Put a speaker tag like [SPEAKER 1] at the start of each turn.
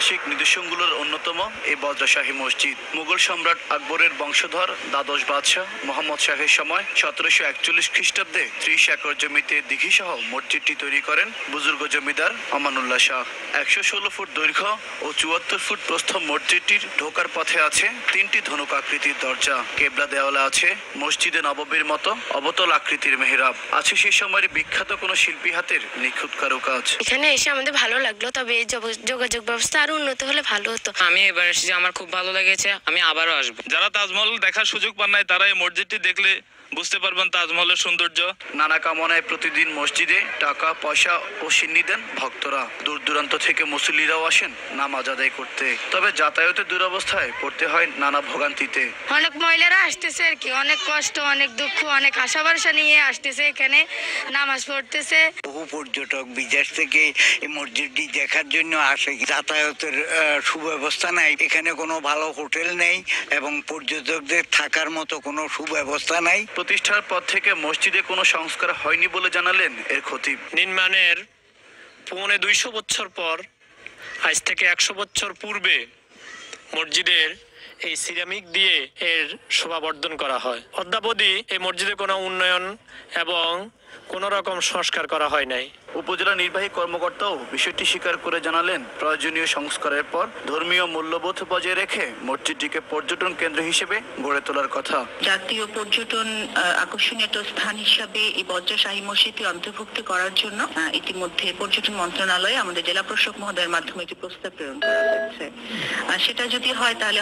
[SPEAKER 1] ঐতিহাসিক নিদর্শনগুলোর অন্যতম এই বজ্রশাহী মসজিদ। মুঘল সম্রাট আকবরের বংশধর দ্বাদশ বাদশাহ মোহাম্মদ শাহের সময় 1741 খ্রিস্টাব্দে 30 একর জমিতে দিঘিসহ মসজিদটি তৈরি করেন বুজুর্গ জমিদার আমানুল্লাহ শাহ। 116 ফুট দৈর্ঘ্য ও 74 ফুট প্রস্থ মসজিদটির ঢোকার পথে আছে 3টি ধনুক আকৃতির দরজা। কেবলা দেওয়ালে আছে মসজিদে নববীর মতো অবতল আকৃতির মেহরাব। আছে সেই সময়ের বিখ্যাত কোনো শিল্পী হাতের নিখুঁত কারুকাজ।
[SPEAKER 2] এখানে এসে আমাদের ভালো লাগলো, তবে এই যোগাযোগ ব্যবস্থা আরো উন্নত হলে ভালো হতো।
[SPEAKER 3] আমি এবার এসেছি, আমার খুব ভালো লেগেছে, আমি আবারও আসবো।
[SPEAKER 4] যারা তাজমহল দেখার সুযোগ পান নাই তারা এই মসজিদটি দেখলে বুঝতে পারবেন তাজমহলের সৌন্দর্য।
[SPEAKER 1] নানা কামনায় প্রতিদিন মসজিদে টাকা পয়সা ও সিন্নি দেন ভক্তরা। দূর দূরান্ত থেকে মুসল্লিরাও আসেন নামাজ আদায় করতে। তবে যাতায়াতের দুরবস্থায় পড়তে হয় নানা ভোগান্তিতে।
[SPEAKER 2] অনেক মহিলারা আসতেছে আর কি, অনেক কষ্ট, অনেক দুঃখ, অনেক আশা ভরসা নিয়ে আসতেছে, এখানে নামাজ পড়তেছে।
[SPEAKER 5] বহু পর্যটক বিদেশ থেকে এই মসজিদটি দেখার জন্য আসে। যাতায়াতের সুব্যবস্থা নাই, এখানে কোনো ভালো হোটেল নেই এবং পর্যটকদের থাকার মতো কোনো সুব্যবস্থা নাই।
[SPEAKER 1] প্রতিষ্ঠার পর থেকে মসজিদে কোনো সংস্কার হয়নি বলে জানালেন এর খতিব।
[SPEAKER 6] নির্মাণের 250 বছর পর, আজ থেকে 100 বছর পূর্বে মসজিদের এই সিরামিক দিয়ে এর শোভাবর্ধন করা হয়। অদ্যাবধি এই মসজিদে কোনো উন্নয়ন এবং কোনো রকম সংস্কার করা হয় নাই।
[SPEAKER 1] উপজেলা নির্বাহী কর্মকর্তাও বিষয়টি স্বীকার করে জানালেন, প্রয়োজনীয় সংস্কারের পর ধর্মীয় মূল্যবোধ বজায় রেখে মসজিদটিকে পর্যটন কেন্দ্র হিসেবে গড়ে তোলার কথা।
[SPEAKER 7] জাতীয় পর্যটন আকর্ষণীয় একটা স্থান হিসাবে এই বজ্রশাহী মসজিদটি অন্তর্ভুক্ত করার জন্য ইতিমধ্যে পর্যটন মন্ত্রণালয়ে আমাদের জেলা প্রশাসক মহোদয়ের মাধ্যমে একটি প্রস্তাব প্রেরণ করা হয়েছে। সেটা যদি হয় তাহলে